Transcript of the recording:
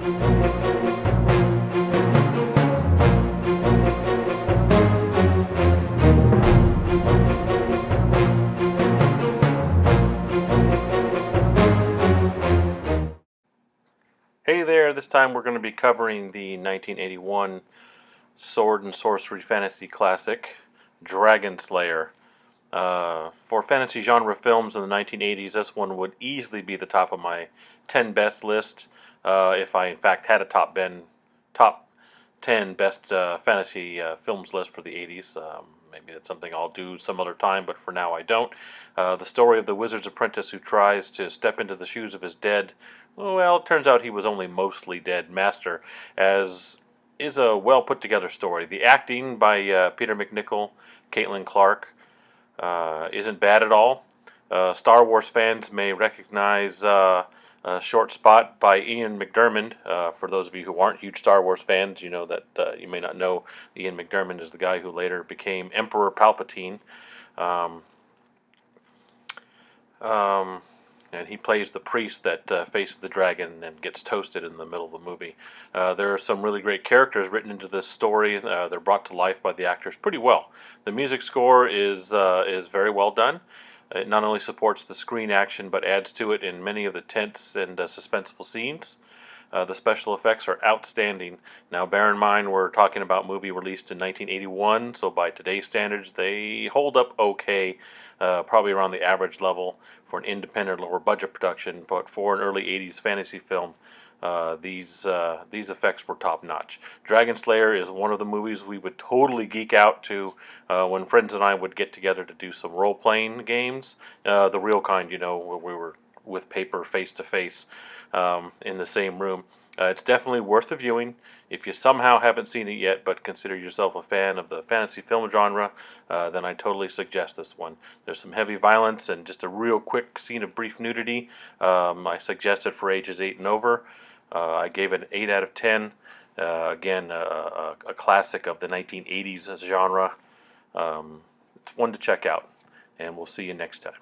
Hey there, this time we're going to be covering the 1981 sword and sorcery fantasy classic, Dragonslayer. For fantasy genre films in the 1980s, this one would easily be the top of my 10 best list, if I in fact had a top 10 best fantasy films list for the 80s. Maybe that's something I'll do some other time, but for now I don't. The story of the wizard's apprentice who tries to step into the shoes of his dead, well, it turns out he was only mostly dead master, as is a well put together story. The acting by Peter MacNicol, Caitlin Clark, isn't bad at all. Star Wars fans may recognize a Short Spot by Ian McDiarmid. For those of you who aren't huge Star Wars fans, you know that you may not know Ian McDiarmid is the guy who later became Emperor Palpatine. Um, and he plays the priest that faces the dragon and gets toasted in the middle of the movie. There are some really great characters written into this story. They're brought to life by the actors pretty well. The music score is very well done. It not only supports the screen action, but adds to it in many of the tense and suspenseful scenes. The special effects are outstanding. Now, bear in mind, we're talking about a movie released in 1981, so by today's standards, they hold up okay, probably around the average level for an independent, lower-budget production. But for an early 80s fantasy film, these effects were top-notch. Dragonslayer is one of the movies we would totally geek out to when friends and I would get together to do some role-playing games, the real kind, you know, where we were with paper face-to-face in the same room. It's definitely worth the viewing. If you somehow haven't seen it yet but consider yourself a fan of the fantasy film genre, then I totally suggest this one. There's some heavy violence and just a real quick scene of brief nudity. I suggest it for ages 8 and over. I gave it an 8 out of 10. Again, a classic of the 1980s genre. It's one to check out, and we'll see you next time.